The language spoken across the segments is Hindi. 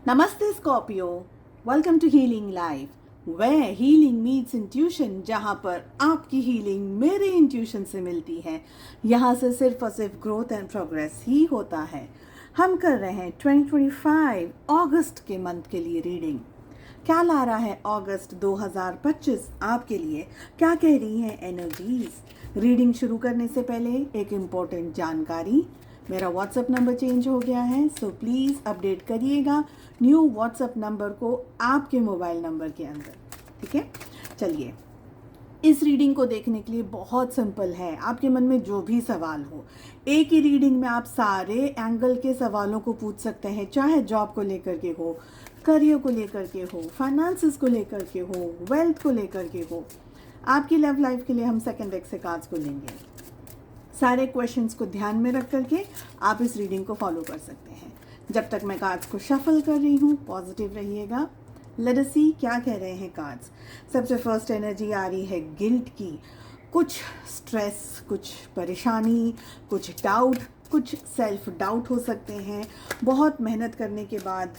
नमस्ते Scorpio, welcome to healing life where healing meets intuition, जहाँ पर आपकी हीलिंग मेरे इंट्यूशन से मिलती है। यहाँ से सिर्फ और सिर्फ ग्रोथ एंड प्रोग्रेस ही होता है। हम कर रहे हैं 2025 अगस्त के मंथ के लिए रीडिंग। क्या ला रहा है अगस्त 2025 आपके लिए, क्या कह रही है एनर्जीज। रीडिंग शुरू करने से पहले एक इम्पोर्टेंट जानकारी, मेरा व्हाट्सएप नंबर चेंज हो गया है, सो प्लीज़ अपडेट करिएगा न्यू व्हाट्सएप नंबर को आपके मोबाइल नंबर के अंदर। ठीक है, चलिए इस रीडिंग को देखने के लिए बहुत सिंपल है। आपके मन में जो भी सवाल हो, एक ही रीडिंग में आप सारे एंगल के सवालों को पूछ सकते हैं, चाहे जॉब को लेकर के हो, करियर को लेकर के हो, फाइनेंसेस को लेकर के हो, वेल्थ को लेकर के हो। आपकी लव लाइफ के लिए हम सेकंड डेक से कार्ड्स को लेंगे। सारे क्वेश्चंस को ध्यान में रख करके आप इस रीडिंग को फॉलो कर सकते हैं। जब तक मैं कार्ड्स को शफल कर रही हूँ, पॉजिटिव रहिएगा। लेट अस सी क्या कह रहे हैं कार्ड्स। सबसे फर्स्ट एनर्जी आ रही है गिल्ट की। कुछ स्ट्रेस, कुछ परेशानी, कुछ डाउट, कुछ सेल्फ डाउट हो सकते हैं। बहुत मेहनत करने के बाद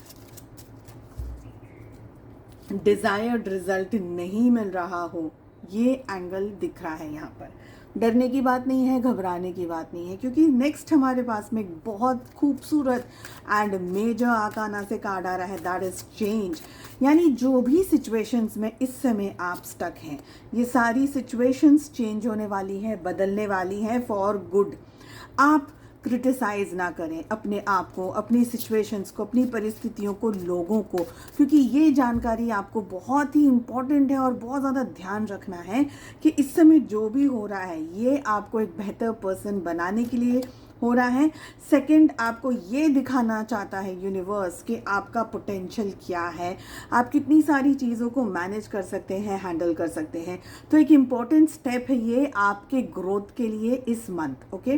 डिज़ायर्ड रिजल्ट नहीं मिल रहा हो, ये एंगल दिख रहा है यहाँ पर। डरने की बात नहीं है, घबराने की बात नहीं है, क्योंकि नेक्स्ट हमारे पास में एक बहुत खूबसूरत एंड मेजर आकाना से कार्ड आ रहा है, दैट इज चेंज। यानी जो भी सिचुएशंस में इस समय आप स्टक हैं, ये सारी सिचुएशंस चेंज होने वाली है, बदलने वाली हैं फॉर गुड। आप क्रिटिसाइज ना करें अपने आप को, अपनी सिचुएशंस को, अपनी परिस्थितियों को, लोगों को, क्योंकि ये जानकारी आपको बहुत ही इम्पॉर्टेंट है और बहुत ज़्यादा ध्यान रखना है कि इस समय जो भी हो रहा है ये आपको एक बेहतर पर्सन बनाने के लिए हो रहा है। सेकंड, आपको ये दिखाना चाहता है यूनिवर्स कि आपका पोटेंशियल क्या है, आप कितनी सारी चीज़ों को मैनेज कर सकते हैं, हैंडल कर सकते हैं। तो एक इम्पॉर्टेंट स्टेप है ये आपके ग्रोथ के लिए इस मंथ। ओके,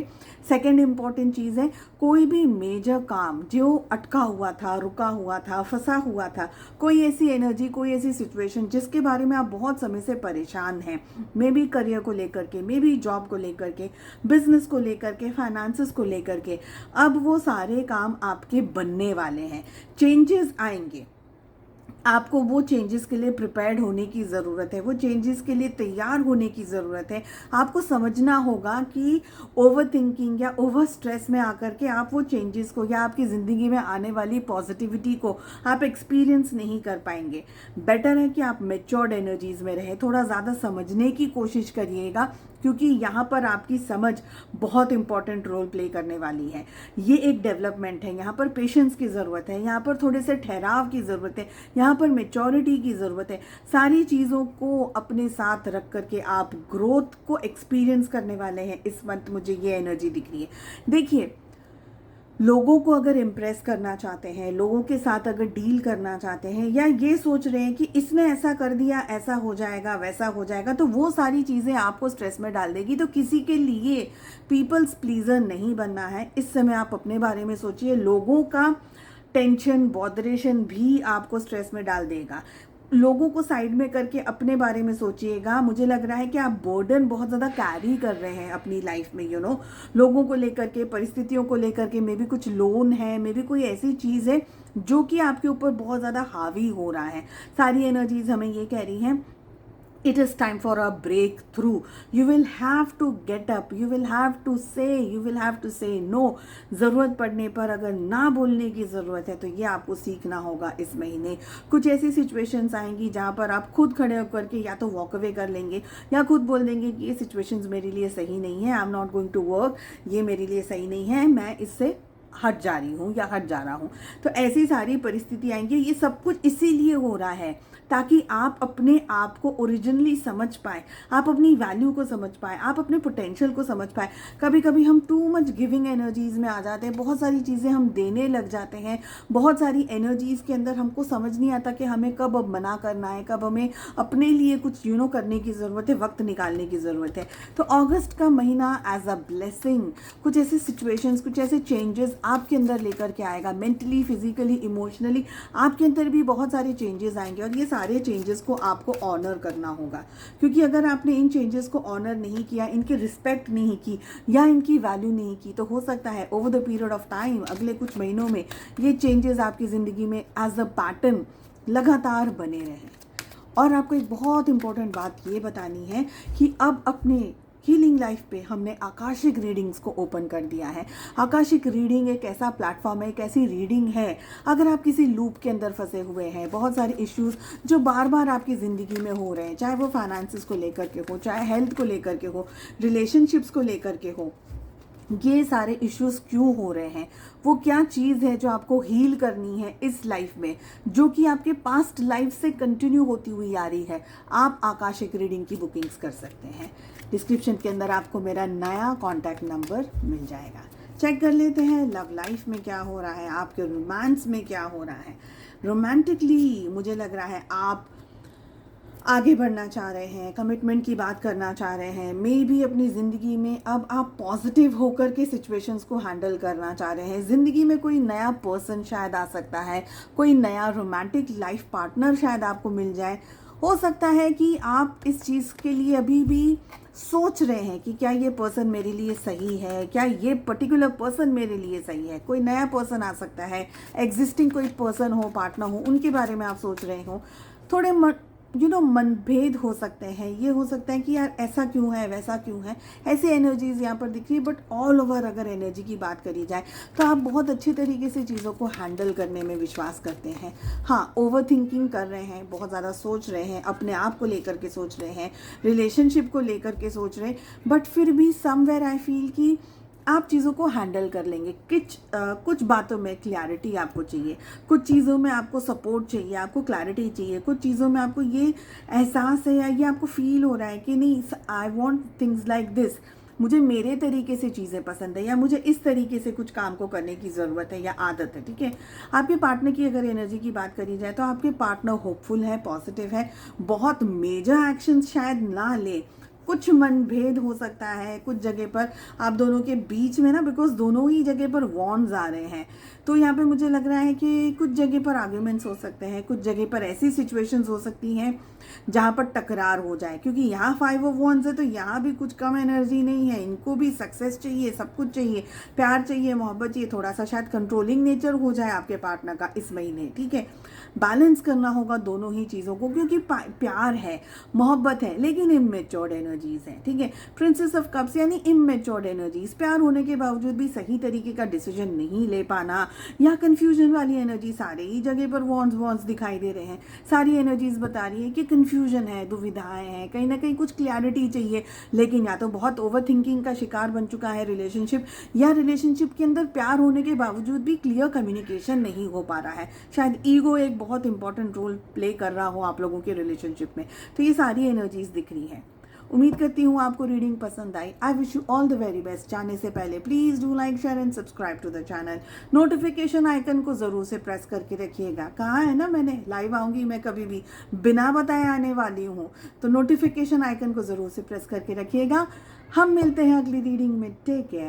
सेकंड इम्पॉर्टेंट चीज़ है, कोई भी मेजर काम जो अटका हुआ था, रुका हुआ था, फंसा हुआ था, कोई ऐसी एनर्जी, कोई ऐसी सिचुएशन जिसके बारे में आप बहुत समय से परेशान हैं, मे बी करियर को लेकर के, मे बी जॉब को लेकर के, बिजनेस को लेकर के, फाइनेंसेस को लेकर के, अब वो सारे काम आपके बनने वाले हैं। चेंजेस आएंगे, आपको वो चेंजेस के लिए प्रिपेयर्ड होने की ज़रूरत है, वो चेंजेस के लिए तैयार होने की ज़रूरत है। आपको समझना होगा कि ओवर थिंकिंग या ओवर स्ट्रेस में आकर के आप वो चेंजेस को या आपकी ज़िंदगी में आने वाली पॉजिटिविटी को आप एक्सपीरियंस नहीं कर पाएंगे। बेटर है कि आप मैच्योर्ड एनर्जीज़ में रहें, थोड़ा ज़्यादा समझने की कोशिश करिएगा, क्योंकि यहाँ पर आपकी समझ बहुत इंपॉर्टेंट रोल प्ले करने वाली है। ये एक डेवलपमेंट है, यहाँ पर पेशेंस की ज़रूरत है, यहाँ पर थोड़े से ठहराव की ज़रूरत है, यहाँ पर मेच्योरिटी की ज़रूरत है। सारी चीज़ों को अपने साथ रख करके आप ग्रोथ को एक्सपीरियंस करने वाले हैं इस मंथ। मुझे ये एनर्जी दिख रही है। देखिए, लोगों को अगर इम्प्रेस करना चाहते हैं, लोगों के साथ अगर डील करना चाहते हैं, या ये सोच रहे हैं कि इसने ऐसा कर दिया, ऐसा हो जाएगा, वैसा हो जाएगा, तो वो सारी चीज़ें आपको स्ट्रेस में डाल देगी। तो किसी के लिए पीपल्स प्लीजर नहीं बनना है इस समय। आप अपने बारे में सोचिए, लोगों का टेंशन, बॉदरेशन भी आपको स्ट्रेस में डाल देगा। लोगों को साइड में करके अपने बारे में सोचिएगा। मुझे लग रहा है कि आप बर्डन बहुत ज़्यादा कैरी कर रहे हैं अपनी लाइफ में, लोगों को लेकर के, परिस्थितियों को लेकर के। मे बी कुछ लोन है, मे बी कोई ऐसी चीज़ है जो कि आपके ऊपर बहुत ज़्यादा हावी हो रहा है। सारी एनर्जीज हमें ये कह रही हैं, it is time for a breakthrough. You will have to get up, you will have to say no. ज़रूरत पड़ने पर अगर ना बोलने की ज़रूरत है तो ये आपको सीखना होगा इस महीने। कुछ ऐसी सिचुएशंस आएंगी जहाँ पर आप खुद खड़े होकर के या तो वॉक अवे कर लेंगे या खुद बोल देंगे कि ये सिचुएशंस मेरे लिए सही नहीं है, I am not going to work, ये मेरे लिए सही नहीं है, मैं इससे हट जा रही हूँ या हट जा रहा हूँ। तो ऐसी सारी परिस्थिति आएंगी। ये सब कुछ इसीलिए हो रहा है ताकि आप अपने आप को ओरिजिनली समझ पाए, आप अपनी वैल्यू को समझ पाए, आप अपने पोटेंशियल को समझ पाए। कभी कभी हम टू मच गिविंग एनर्जीज में आ जाते हैं, बहुत सारी चीज़ें हम देने लग जाते हैं, बहुत सारी एनर्जीज के अंदर हमको समझ नहीं आता कि हमें कब अब मना करना है, कब हमें अपने लिए कुछ करने की ज़रूरत है, वक्त निकालने की ज़रूरत है। तो अगस्त का महीना एज अ ब्लेसिंग, कुछ ऐसे सिचुएशंस, कुछ ऐसे चेंजेस आपके अंदर लेकर के आएगा, मेंटली, फिजिकली, इमोशनली आपके अंदर भी बहुत सारे चेंजेस आएंगे और ये सारे चेंजेस को आपको ऑनर करना होगा। क्योंकि अगर आपने इन चेंजेस को ऑनर नहीं किया, इनकी रिस्पेक्ट नहीं की या इनकी वैल्यू नहीं की, तो हो सकता है over the period of time, अगले कुछ महीनों में ये चेंजेस आपकी ज़िंदगी में एज अ पैटर्न लगातार बने रहें। और आपको एक बहुत इंपॉर्टेंट बात ये बतानी है कि अब अपने हीलिंग लाइफ पे हमने आकाशिक रीडिंग्स को ओपन कर दिया है। आकाशिक रीडिंग एक ऐसा प्लेटफॉर्म है, एक ऐसी रीडिंग है, अगर आप किसी लूप के अंदर फंसे हुए हैं, बहुत सारे इश्यूज जो बार बार आपकी ज़िंदगी में हो रहे हैं, चाहे वो फाइनेंसिस को लेकर के हो, चाहे हेल्थ को लेकर के हो, रिलेशनशिप्स को लेकर के हो, ये सारे इश्यूज क्यों हो रहे हैं, वो क्या चीज़ है जो आपको हील करनी है इस लाइफ में, जो कि आपके पास्ट लाइफ से कंटिन्यू होती हुई आ रही है, आप आकाशिक रीडिंग की बुकिंग्स कर सकते हैं। डिस्क्रिप्शन के अंदर आपको मेरा नया कॉन्टैक्ट नंबर मिल जाएगा। चेक कर लेते हैं लव लाइफ में क्या हो रहा है, आपके रोमांस में क्या हो रहा है। रोमांटिकली मुझे लग रहा है आप आगे बढ़ना चाह रहे हैं, कमिटमेंट की बात करना चाह रहे हैं, मे भी अपनी ज़िंदगी में अब आप पॉजिटिव होकर के सिचुएशंस को हैंडल करना चाह रहे हैं। ज़िंदगी में कोई नया पर्सन शायद आ सकता है, कोई नया रोमांटिक लाइफ पार्टनर शायद आपको मिल जाए। हो सकता है कि आप इस चीज़ के लिए अभी भी सोच रहे हैं कि क्या ये पर्सन मेरे लिए सही है, क्या ये पर्टिकुलर पर्सन मेरे लिए सही है। कोई नया पर्सन आ सकता है, एग्जिस्टिंग कोई पर्सन हो, पार्टनर हो, उनके बारे में आप सोच रहे हो। थोड़े मनभेद हो सकते हैं, ये हो सकता है कि यार ऐसा क्यों है, वैसा क्यों है, ऐसी एनर्जीज यहाँ पर दिख रही है। बट ऑल ओवर अगर एनर्जी की बात करी जाए तो आप बहुत अच्छे तरीके से चीज़ों को हैंडल करने में विश्वास करते हैं। हाँ, ओवर थिंकिंग कर रहे हैं, बहुत ज़्यादा सोच रहे हैं, अपने आप को लेकर के सोच रहे हैं, रिलेशनशिप को लेकर के सोच रहे हैं, बट फिर भी समवेयर आई फील कि आप चीज़ों को हैंडल कर लेंगे। कुछ बातों में क्लैरिटी आपको चाहिए, कुछ चीज़ों में आपको सपोर्ट चाहिए, आपको क्लैरिटी चाहिए, कुछ चीज़ों में आपको ये एहसास है या ये आपको फील हो रहा है कि नहीं, I want things like this, मुझे मेरे तरीके से चीज़ें पसंद है या मुझे इस तरीके से कुछ काम को करने की ज़रूरत है या आदत है। ठीक है, आपके पार्टनर की अगर एनर्जी की बात करी जाए तो आपके पार्टनर होपफुल है, पॉजिटिव है, बहुत मेजर एक्शन शायद ना ले, कुछ मनभेद हो सकता है कुछ जगह पर आप दोनों के बीच में ना, बिकॉज दोनों ही जगह पर वॉन्ड्स आ रहे हैं। तो यहाँ पे मुझे लग रहा है कि कुछ जगह पर आर्ग्यूमेंट्स हो सकते हैं, कुछ जगह पर ऐसी सिचुएशंस हो सकती हैं जहाँ पर टकरार हो जाए, क्योंकि यहाँ 5 ऑफ वॉन्ड्स है तो यहाँ भी कुछ कम एनर्जी नहीं है। इनको भी सक्सेस चाहिए, सब कुछ चाहिए, प्यार चाहिए, मोहब्बत चाहिए, थोड़ा सा शायद कंट्रोलिंग नेचर हो जाए आपके पार्टनर का इस महीने। ठीक है, बैलेंस करना होगा दोनों ही चीज़ों को, क्योंकि प्यार है, मोहब्बत है, लेकिन इमेच्योर्ड एनर्जीज हैं। ठीक है, प्रिंसेस ऑफ कप्स यानी इमेच्योर्ड एनर्जीज, प्यार होने के बावजूद भी सही तरीके का डिसीजन नहीं ले पाना या कंफ्यूजन वाली एनर्जी, सारे ही जगह पर वॉन्ड्स दिखाई दे रहे हैं। सारी एनर्जीज बता रही है कि कंफ्यूजन है, दुविधाएं हैं, कहीं ना कहीं कुछ क्लैरिटी चाहिए, लेकिन या तो बहुत ओवर थिंकिंग का शिकार बन चुका है रिलेशनशिप, या रिलेशनशिप के अंदर प्यार होने के बावजूद भी क्लियर कम्युनिकेशन नहीं हो पा रहा है। शायद ईगो एक बहुत इंपॉर्टेंट रोल प्ले कर रहा हो आप लोगों के रिलेशनशिप में। तो ये सारी एनर्जीज दिख रही हैं। उम्मीद करती हूँ आपको रीडिंग पसंद आई। I wish you all the very best. जाने से पहले please do like, share and subscribe to the channel. Notification icon को ज़रूर से प्रेस करके रखिएगा। कहा है ना मैंने, लाइव आऊँगी मैं कभी भी, बिना बताए आने वाली हूँ, तो नोटिफिकेशन आइकन को ज़रूर से प्रेस करके रखिएगा। हम मिलते हैं अगली रीडिंग में। Take care.